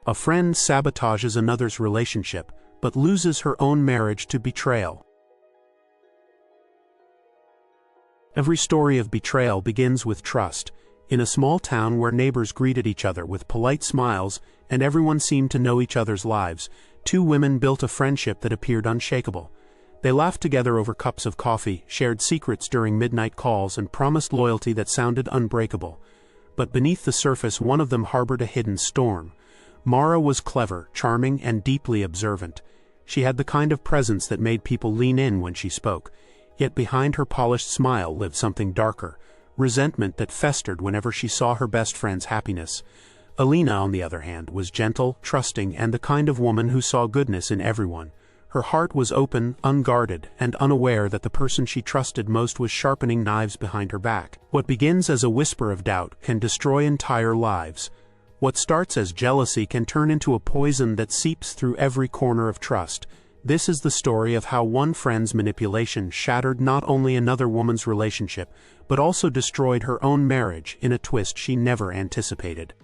A friend sabotages another's relationship, but loses her own marriage to betrayal. Every story of betrayal begins with trust. In a small town where neighbors greeted each other with polite smiles and everyone seemed to know each other's lives, two women built a friendship that appeared unshakable. They laughed together over cups of coffee, shared secrets during midnight calls, and promised loyalty that sounded unbreakable. But beneath the surface, one of them harbored a hidden storm. Mara was clever, charming, and deeply observant. She had the kind of presence that made people lean in when she spoke. Yet behind her polished smile lived something darker, resentment that festered whenever she saw her best friend's happiness. Alina, on the other hand, was gentle, trusting, and the kind of woman who saw goodness in everyone. Her heart was open, unguarded, and unaware that the person she trusted most was sharpening knives behind her back. What begins as a whisper of doubt can destroy entire lives. What starts as jealousy can turn into a poison that seeps through every corner of trust. This is the story of how one friend's manipulation shattered not only another woman's relationship, but also destroyed her own marriage in a twist she never anticipated.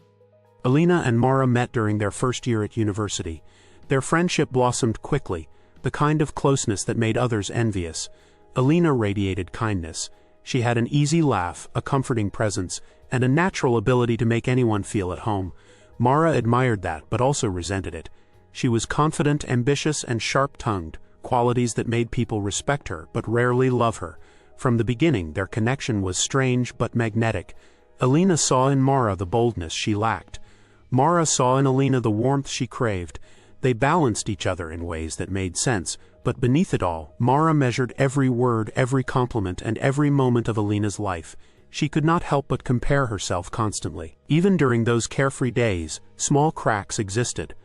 Alina and Mara met during their first year at university. Their friendship blossomed quickly, the kind of closeness that made others envious. Alina radiated kindness. She had an easy laugh, a comforting presence, and a natural ability to make anyone feel at home. Mara admired that, but also resented it. She was confident, ambitious, and sharp-tongued, qualities that made people respect her but rarely love her. From the beginning, their connection was strange but magnetic. Alina saw in Mara the boldness she lacked. Mara saw in Alina the warmth she craved. They balanced each other in ways that made sense, but beneath it all, Mara measured every word, every compliment, and every moment of Alina's life. She could not help but compare herself constantly. Even during those carefree days, small cracks existed.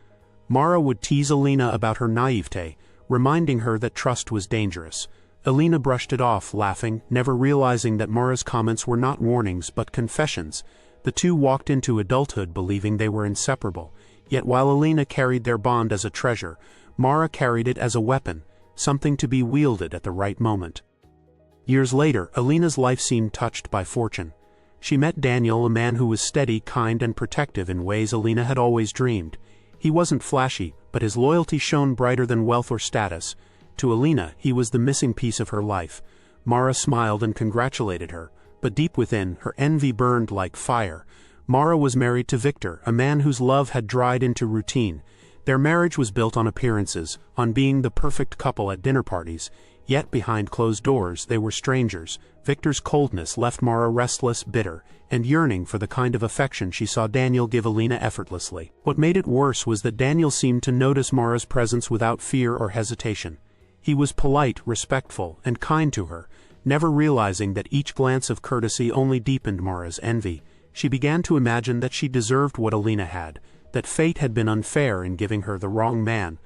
Mara would tease Alina about her naivete, reminding her that trust was dangerous. Alina brushed it off, laughing, never realizing that Mara's comments were not warnings but confessions. The two walked into adulthood believing they were inseparable. Yet while Alina carried their bond as a treasure, Mara carried it as a weapon, something to be wielded at the right moment. Years later, Alina's life seemed touched by fortune. She met Daniel, a man who was steady, kind, and protective in ways Alina had always dreamed. He wasn't flashy, but his loyalty shone brighter than wealth or status. To Alina, he was the missing piece of her life. Mara smiled and congratulated her, but deep within, her envy burned like fire. Mara was married to Victor, a man whose love had dried into routine. Their marriage was built on appearances, on being the perfect couple at dinner parties. Yet behind closed doors, they were strangers. Victor's coldness left Mara restless, bitter, and yearning for the kind of affection she saw Daniel give Alina effortlessly. What made it worse was that Daniel seemed to notice Mara's presence without fear or hesitation. He was polite, respectful, and kind to her, never realizing that each glance of courtesy only deepened Mara's envy. She began to imagine that she deserved what Alina had, that fate had been unfair in giving her the wrong man.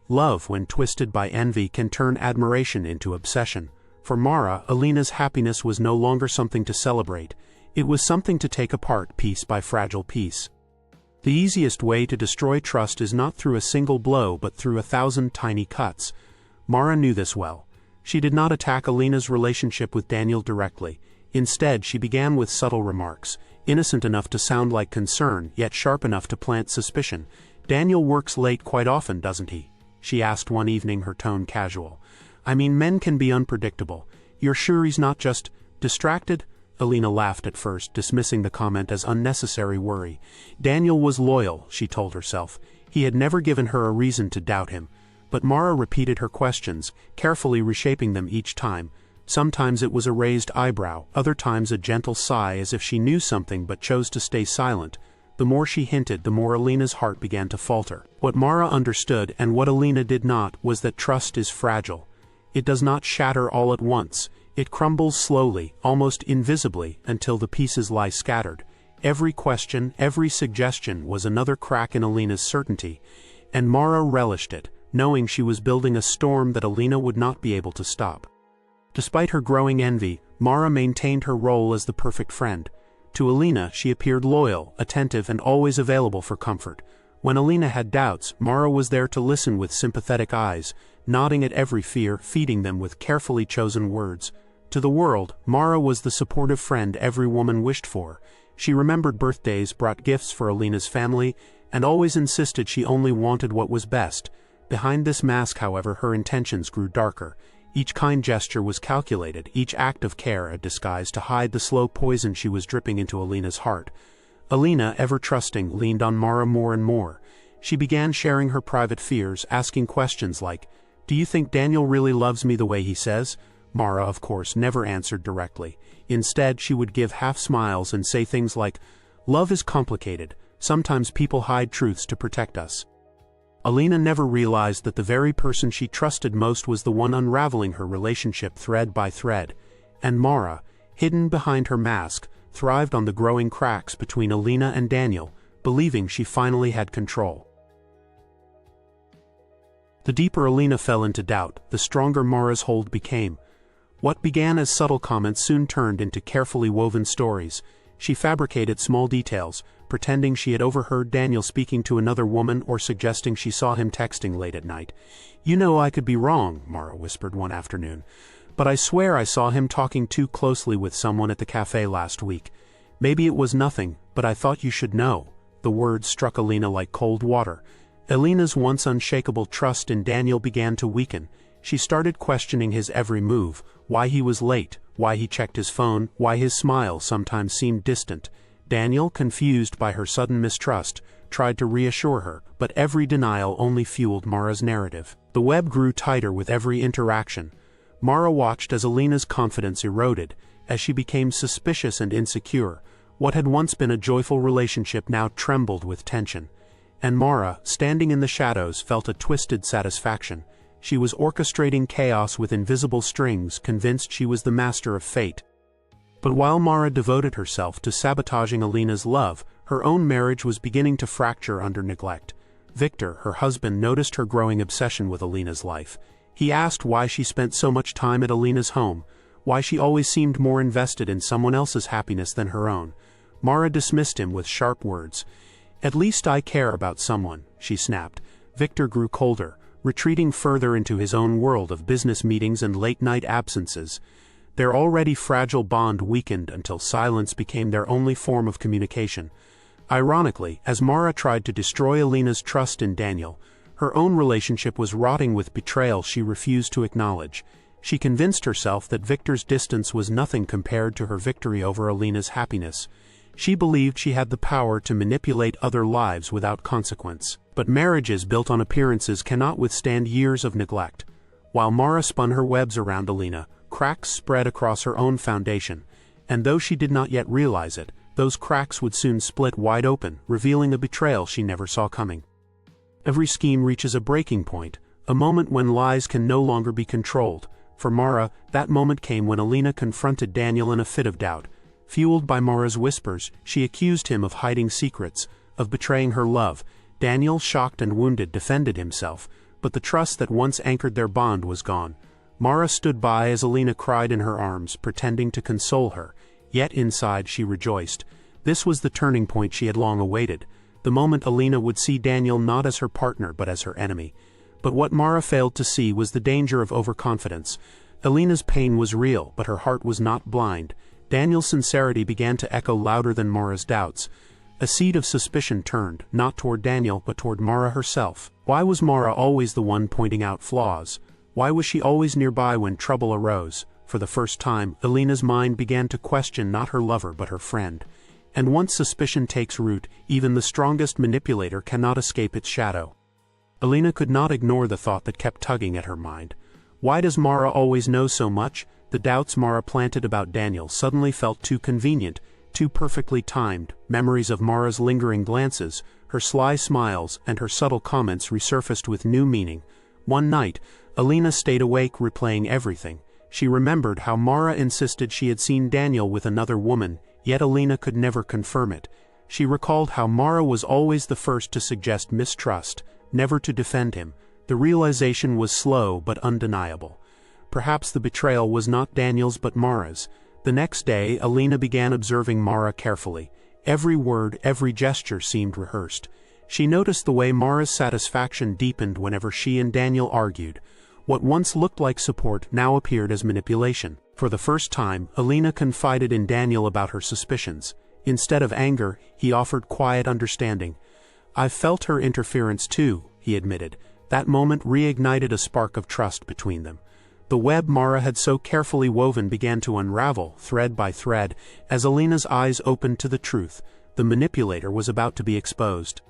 Love, when twisted by envy, can turn admiration into obsession. For Mara, Alina's happiness was no longer something to celebrate. It was something to take apart piece by fragile piece. The easiest way to destroy trust is not through a single blow but through 1,000 tiny cuts. Mara knew this well. She did not attack Alina's relationship with Daniel directly. Instead, she began with subtle remarks, innocent enough to sound like concern, yet sharp enough to plant suspicion. "Daniel works late quite often, doesn't he?" she asked one evening, her tone casual. "I mean, men can be unpredictable. You're sure he's not just distracted?" Alina laughed at first, dismissing the comment as unnecessary worry. Daniel was loyal, she told herself. He had never given her a reason to doubt him. But Mara repeated her questions, carefully reshaping them each time. Sometimes it was a raised eyebrow, other times a gentle sigh as if she knew something but chose to stay silent. The more she hinted, the more Alina's heart began to falter. What Mara understood, and what Alina did not, was that trust is fragile. It does not shatter all at once. It crumbles slowly, almost invisibly, until the pieces lie scattered. Every question, every suggestion was another crack in Alina's certainty, and Mara relished it, knowing she was building a storm that Alina would not be able to stop. Despite her growing envy, Mara maintained her role as the perfect friend. To Alina, she appeared loyal, attentive, and always available for comfort. When Alina had doubts, Mara was there to listen with sympathetic eyes, nodding at every fear, feeding them with carefully chosen words. To the world, Mara was the supportive friend every woman wished for. She remembered birthdays, brought gifts for Alina's family, and always insisted she only wanted what was best. Behind this mask, however, her intentions grew darker. Each kind gesture was calculated, each act of care a disguise to hide the slow poison she was dripping into Alina's heart. Alina, ever trusting, leaned on Mara more and more. She began sharing her private fears, asking questions like, "Do you think Daniel really loves me the way he says?" Mara, of course, never answered directly. Instead, she would give half smiles and say things like, "Love is complicated. Sometimes people hide truths to protect us." Alina never realized that the very person she trusted most was the one unraveling her relationship thread by thread. And Mara, hidden behind her mask, thrived on the growing cracks between Alina and Daniel, believing she finally had control. The deeper Alina fell into doubt, the stronger Mara's hold became. What began as subtle comments soon turned into carefully woven stories. She fabricated small details, pretending she had overheard Daniel speaking to another woman or suggesting she saw him texting late at night. "You know, I could be wrong," Mara whispered one afternoon, "but I swear I saw him talking too closely with someone at the cafe last week. Maybe it was nothing, but I thought you should know." The words struck Alina like cold water. Alina's once unshakable trust in Daniel began to weaken. She started questioning his every move, why he was late, why he checked his phone, why his smile sometimes seemed distant. Daniel, confused by her sudden mistrust, tried to reassure her, but every denial only fueled Mara's narrative. The web grew tighter with every interaction. Mara watched as Alina's confidence eroded, as she became suspicious and insecure. What had once been a joyful relationship now trembled with tension. And Mara, standing in the shadows, felt a twisted satisfaction. She was orchestrating chaos with invisible strings, convinced she was the master of fate. But while Mara devoted herself to sabotaging Alina's love, her own marriage was beginning to fracture under neglect. Victor, her husband, noticed her growing obsession with Alina's life. He asked why she spent so much time at Alina's home, why she always seemed more invested in someone else's happiness than her own. Mara dismissed him with sharp words. "At least I care about someone," she snapped. Victor grew colder, retreating further into his own world of business meetings and late-night absences. Their already fragile bond weakened until silence became their only form of communication. Ironically, as Mara tried to destroy Alina's trust in Daniel, her own relationship was rotting with betrayal she refused to acknowledge. She convinced herself that Victor's distance was nothing compared to her victory over Alina's happiness. She believed she had the power to manipulate other lives without consequence. But marriages built on appearances cannot withstand years of neglect. While Mara spun her webs around Alina, cracks spread across her own foundation, and though she did not yet realize it, those cracks would soon split wide open, revealing a betrayal she never saw coming. Every scheme reaches a breaking point, a moment when lies can no longer be controlled. For Mara, that moment came when Alina confronted Daniel in a fit of doubt. Fueled by Mara's whispers, she accused him of hiding secrets, of betraying her love. Daniel, shocked and wounded, defended himself, but the trust that once anchored their bond was gone. Mara stood by as Alina cried in her arms, pretending to console her, yet inside she rejoiced. This was the turning point she had long awaited, the moment Alina would see Daniel not as her partner but as her enemy. But what Mara failed to see was the danger of overconfidence. Alina's pain was real, but her heart was not blind. Daniel's sincerity began to echo louder than Mara's doubts. A seed of suspicion turned, not toward Daniel but toward Mara herself. Why was Mara always the one pointing out flaws? Why was she always nearby when trouble arose? For the first time, Alina's mind began to question not her lover but her friend. And once suspicion takes root, even the strongest manipulator cannot escape its shadow. Alina could not ignore the thought that kept tugging at her mind. Why does Mara always know so much? The doubts Mara planted about Daniel suddenly felt too convenient, too perfectly timed. Memories of Mara's lingering glances, her sly smiles, and her subtle comments resurfaced with new meaning. One night, Alina stayed awake replaying everything. She remembered how Mara insisted she had seen Daniel with another woman, yet Alina could never confirm it. She recalled how Mara was always the first to suggest mistrust, never to defend him. The realization was slow but undeniable. Perhaps the betrayal was not Daniel's but Mara's. The next day, Alina began observing Mara carefully. Every word, every gesture seemed rehearsed. She noticed the way Mara's satisfaction deepened whenever she and Daniel argued. What once looked like support now appeared as manipulation. For the first time, Alina confided in Daniel about her suspicions. Instead of anger, he offered quiet understanding. "I've felt her interference too," he admitted. That moment reignited a spark of trust between them. The web Mara had so carefully woven began to unravel, thread by thread, as Alina's eyes opened to the truth. The manipulator was about to be exposed.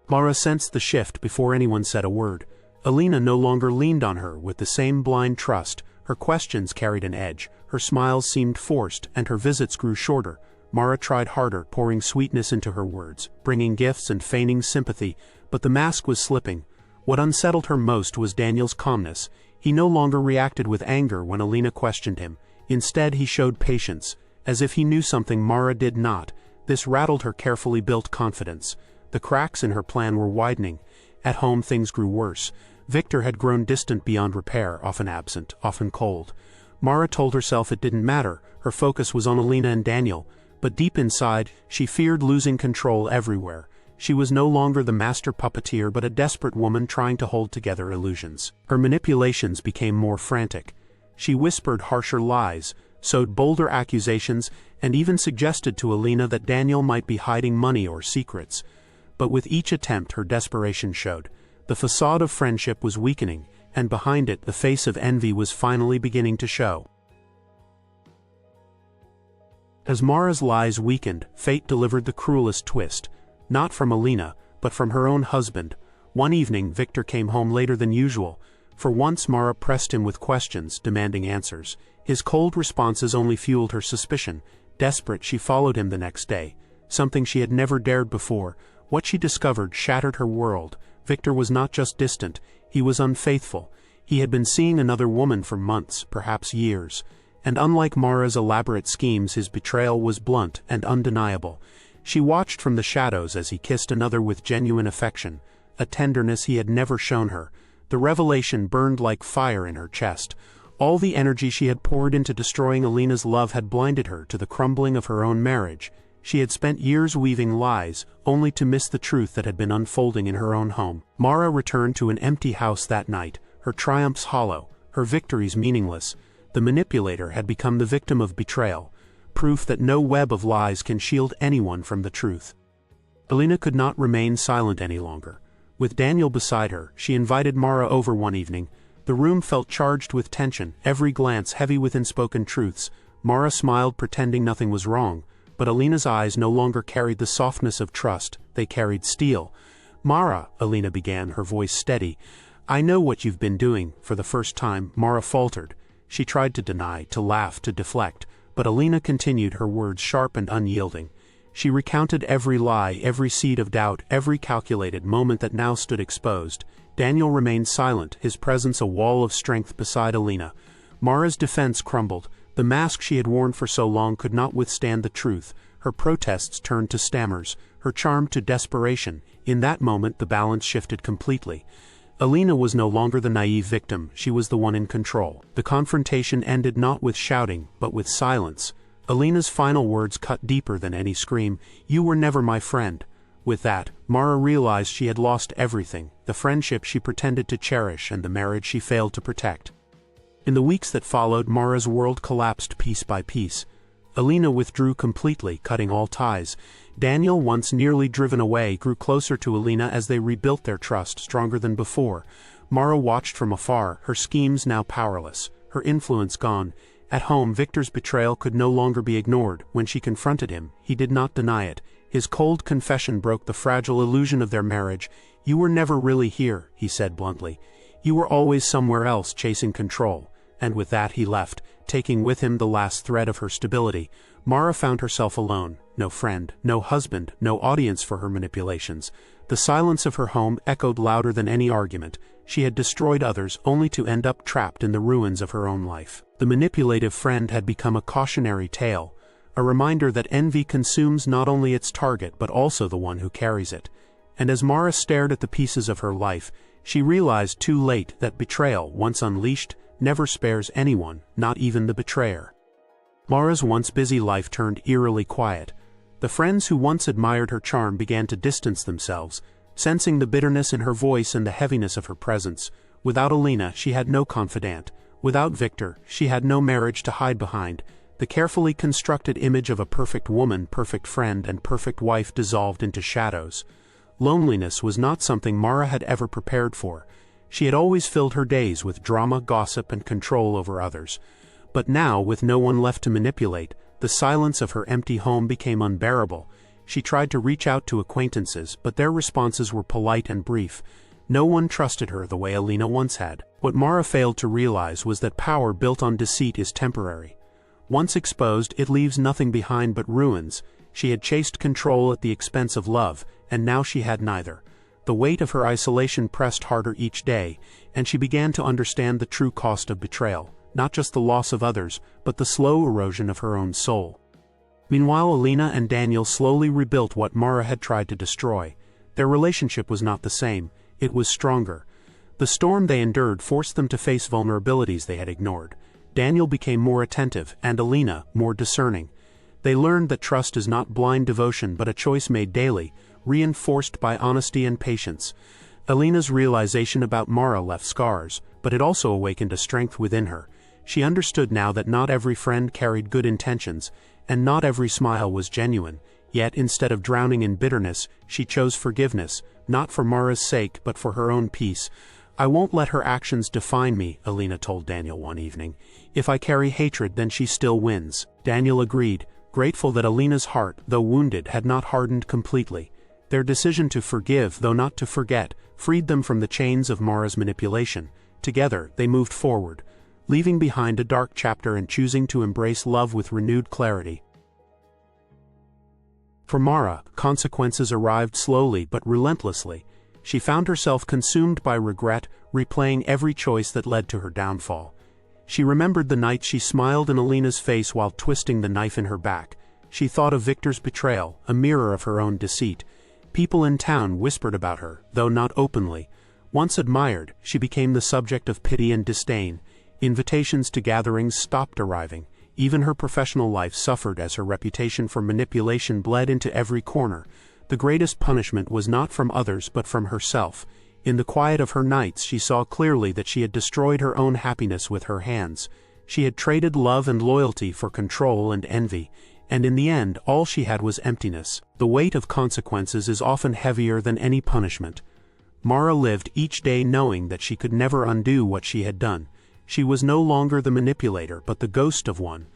Mara sensed the shift before anyone said a word. Alina no longer leaned on her with the same blind trust. Her questions carried an edge, her smiles seemed forced, and her visits grew shorter. Mara tried harder, pouring sweetness into her words, bringing gifts and feigning sympathy, but the mask was slipping. What unsettled her most was Daniel's calmness. He no longer reacted with anger when Alina questioned him. Instead, he showed patience, as if he knew something Mara did not. This rattled her carefully built confidence. The cracks in her plan were widening. At home, things grew worse. Victor had grown distant beyond repair, often absent, often cold. Mara told herself it didn't matter. Her focus was on Alina and Daniel. But deep inside, she feared losing control everywhere. She was no longer the master puppeteer but a desperate woman trying to hold together illusions. Her manipulations became more frantic. She whispered harsher lies, sowed bolder accusations, and even suggested to Alina that Daniel might be hiding money or secrets. But with each attempt her desperation showed. The facade of friendship was weakening, and behind it the face of envy was finally beginning to show. As Mara's lies weakened, fate delivered the cruelest twist. Not from Alina, but from her own husband. One evening, Victor came home later than usual. For once, Mara pressed him with questions, demanding answers. His cold responses only fueled her suspicion. Desperate, she followed him the next day. Something she had never dared before. What she discovered shattered her world. Victor was not just distant, he was unfaithful. He had been seeing another woman for months, perhaps years. And unlike Mara's elaborate schemes, his betrayal was blunt and undeniable. She watched from the shadows as he kissed another with genuine affection, a tenderness he had never shown her. The revelation burned like fire in her chest. All the energy she had poured into destroying Alina's love had blinded her to the crumbling of her own marriage. She had spent years weaving lies, only to miss the truth that had been unfolding in her own home. Mara returned to an empty house that night, her triumphs hollow, her victories meaningless. The manipulator had become the victim of betrayal. Proof that no web of lies can shield anyone from the truth. Alina could not remain silent any longer. With Daniel beside her, she invited Mara over one evening. The room felt charged with tension, every glance heavy with unspoken truths. Mara smiled, pretending nothing was wrong, but Alina's eyes no longer carried the softness of trust, they carried steel. "Mara," Alina began, her voice steady. "I know what you've been doing." For the first time, Mara faltered. She tried to deny, to laugh, to deflect. But Alina continued, her words sharp and unyielding. She recounted every lie, every seed of doubt, every calculated moment that now stood exposed. Daniel remained silent, his presence a wall of strength beside Alina. Mara's defense crumbled. The mask she had worn for so long could not withstand the truth. Her protests turned to stammers, her charm to desperation. In that moment the balance shifted completely. Alina was no longer the naive victim, she was the one in control. The confrontation ended not with shouting, but with silence. Alina's final words cut deeper than any scream. "You were never my friend." With that, Mara realized she had lost everything, the friendship she pretended to cherish and the marriage she failed to protect. In the weeks that followed, Mara's world collapsed piece by piece. Alina withdrew completely, cutting all ties. Daniel, once nearly driven away, grew closer to Alina as they rebuilt their trust, stronger than before. Mara watched from afar, her schemes now powerless, her influence gone. At home, Victor's betrayal could no longer be ignored. When she confronted him, he did not deny it. His cold confession broke the fragile illusion of their marriage. "You were never really here," he said bluntly. "You were always somewhere else, chasing control." And with that he left, taking with him the last thread of her stability. Mara found herself alone. No friend, no husband, no audience for her manipulations. The silence of her home echoed louder than any argument. She had destroyed others only to end up trapped in the ruins of her own life. The manipulative friend had become a cautionary tale, a reminder that envy consumes not only its target but also the one who carries it. And as Mara stared at the pieces of her life, she realized too late that betrayal, once unleashed, never spares anyone, not even the betrayer. Mara's once busy life turned eerily quiet. The friends who once admired her charm began to distance themselves, sensing the bitterness in her voice and the heaviness of her presence. Without Alina, she had no confidant. Without Victor, she had no marriage to hide behind. The carefully constructed image of a perfect woman, perfect friend, and perfect wife dissolved into shadows. Loneliness was not something Mara had ever prepared for. She had always filled her days with drama, gossip, and control over others. But now, with no one left to manipulate, the silence of her empty home became unbearable. She tried to reach out to acquaintances, but their responses were polite and brief. No one trusted her the way Alina once had. What Mara failed to realize was that power built on deceit is temporary. Once exposed, it leaves nothing behind but ruins. She had chased control at the expense of love, and now she had neither. The weight of her isolation pressed harder each day, and she began to understand the true cost of betrayal, not just the loss of others, but the slow erosion of her own soul. Meanwhile, Alina and Daniel slowly rebuilt what Mara had tried to destroy. Their relationship was not the same, it was stronger. The storm they endured forced them to face vulnerabilities they had ignored. Daniel became more attentive, and Alina more discerning. They learned that trust is not blind devotion but a choice made daily, reinforced by honesty and patience. Alina's realization about Mara left scars, but it also awakened a strength within her. She understood now that not every friend carried good intentions, and not every smile was genuine. Yet, instead of drowning in bitterness, she chose forgiveness, not for Mara's sake but for her own peace. "I won't let her actions define me," Alina told Daniel one evening. "If I carry hatred, then she still wins." Daniel agreed, grateful that Alina's heart, though wounded, had not hardened completely. Their decision to forgive, though not to forget, freed them from the chains of Mara's manipulation. Together, they moved forward, leaving behind a dark chapter and choosing to embrace love with renewed clarity. For Mara, consequences arrived slowly but relentlessly. She found herself consumed by regret, replaying every choice that led to her downfall. She remembered the night she smiled in Alina's face while twisting the knife in her back. She thought of Victor's betrayal, a mirror of her own deceit. People in town whispered about her, though not openly. Once admired, she became the subject of pity and disdain. Invitations to gatherings stopped arriving. Even her professional life suffered as her reputation for manipulation bled into every corner. The greatest punishment was not from others but from herself. In the quiet of her nights she saw clearly that she had destroyed her own happiness with her hands. She had traded love and loyalty for control and envy, and in the end all she had was emptiness. The weight of consequences is often heavier than any punishment. Mara lived each day knowing that she could never undo what she had done. She was no longer the manipulator but the ghost of one,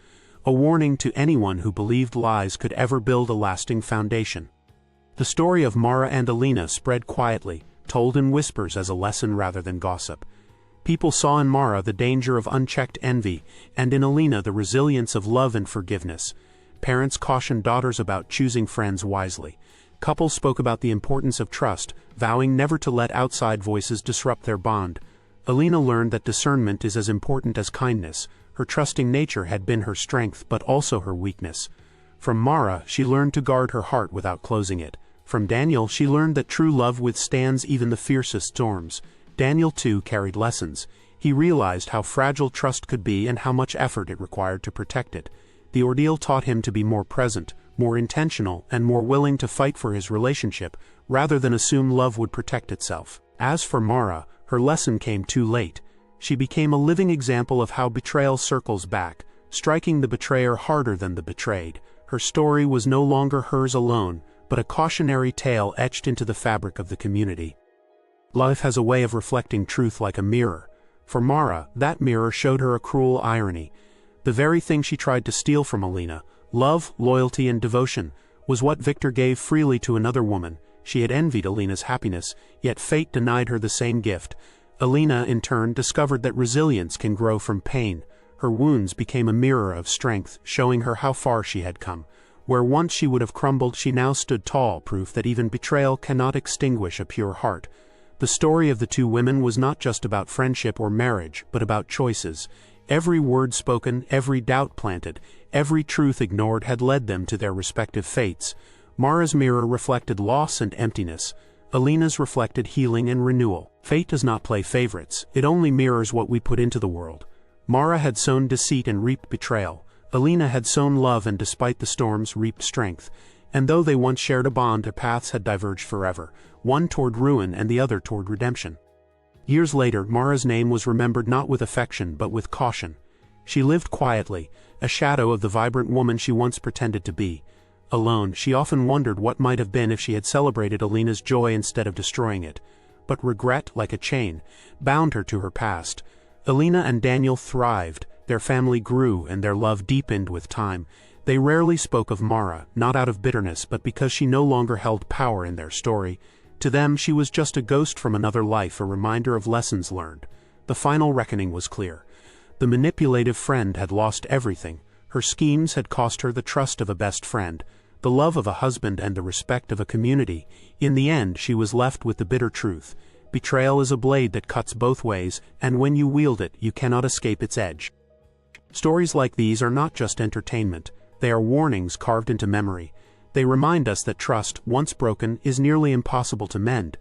a warning to anyone who believed lies could ever build a lasting foundation. The story of Mara and Alina spread quietly, told in whispers as a lesson rather than gossip. People saw in Mara the danger of unchecked envy, and in Alina the resilience of love and forgiveness. Parents cautioned daughters about choosing friends wisely. Couples spoke about the importance of trust, vowing never to let outside voices disrupt their bond. Alina learned that discernment is as important as kindness. Her trusting nature had been her strength but also her weakness. From Mara she learned to guard her heart without closing it. From Daniel she learned that true love withstands even the fiercest storms. Daniel too carried lessons. He realized how fragile trust could be and how much effort it required to protect it. The ordeal taught him to be more present, more intentional, and more willing to fight for his relationship, rather than assume love would protect itself. As for Mara, her lesson came too late. She became a living example of how betrayal circles back, striking the betrayer harder than the betrayed. Her story was no longer hers alone, but a cautionary tale etched into the fabric of the community. Life has a way of reflecting truth like a mirror. For Mara, that mirror showed her a cruel irony. The very thing she tried to steal from Alina, love, loyalty, and devotion, was what Victor gave freely to another woman. She had envied Alina's happiness, yet fate denied her the same gift. Alina, in turn, discovered that resilience can grow from pain. Her wounds became a mirror of strength, showing her how far she had come. Where once she would have crumbled, she now stood tall, proof that even betrayal cannot extinguish a pure heart. The story of the two women was not just about friendship or marriage, but about choices. Every word spoken, every doubt planted, every truth ignored had led them to their respective fates. Mara's mirror reflected loss and emptiness. Alina's reflected healing and renewal. Fate does not play favorites, it only mirrors what we put into the world. Mara had sown deceit and reaped betrayal. Alina had sown love and despite the storms reaped strength. And though they once shared a bond, their paths had diverged forever, one toward ruin and the other toward redemption. Years later, Mara's name was remembered not with affection but with caution. She lived quietly, a shadow of the vibrant woman she once pretended to be. Alone, she often wondered what might have been if she had celebrated Alina's joy instead of destroying it. But regret, like a chain, bound her to her past. Alina and Daniel thrived, their family grew, and their love deepened with time. They rarely spoke of Mara, not out of bitterness but because she no longer held power in their story. To them, she was just a ghost from another life, a reminder of lessons learned. The final reckoning was clear. The manipulative friend had lost everything. Her schemes had cost her the trust of a best friend, the love of a husband, and the respect of a community. In the end, she was left with the bitter truth. Betrayal is a blade that cuts both ways, and when you wield it, you cannot escape its edge. Stories like these are not just entertainment. They are warnings carved into memory. They remind us that trust, once broken, is nearly impossible to mend,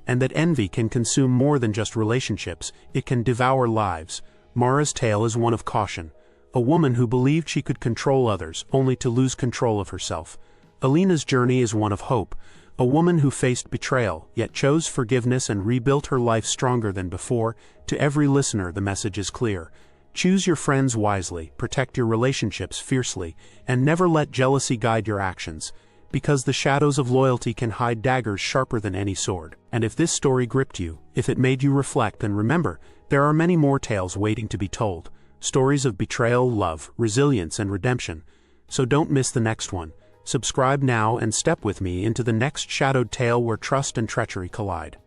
and that envy can consume more than just relationships. It can devour lives. Mara's tale is one of caution. A woman who believed she could control others, only to lose control of herself. Alina's journey is one of hope. A woman who faced betrayal, yet chose forgiveness and rebuilt her life stronger than before. To every listener, the message is clear. Choose your friends wisely, protect your relationships fiercely, and never let jealousy guide your actions, because the shadows of loyalty can hide daggers sharper than any sword. And if this story gripped you, if it made you reflect, then remember, there are many more tales waiting to be told. Stories of betrayal, love, resilience, and redemption. So don't miss the next one. Subscribe now and step with me into the next shadowed tale where trust and treachery collide.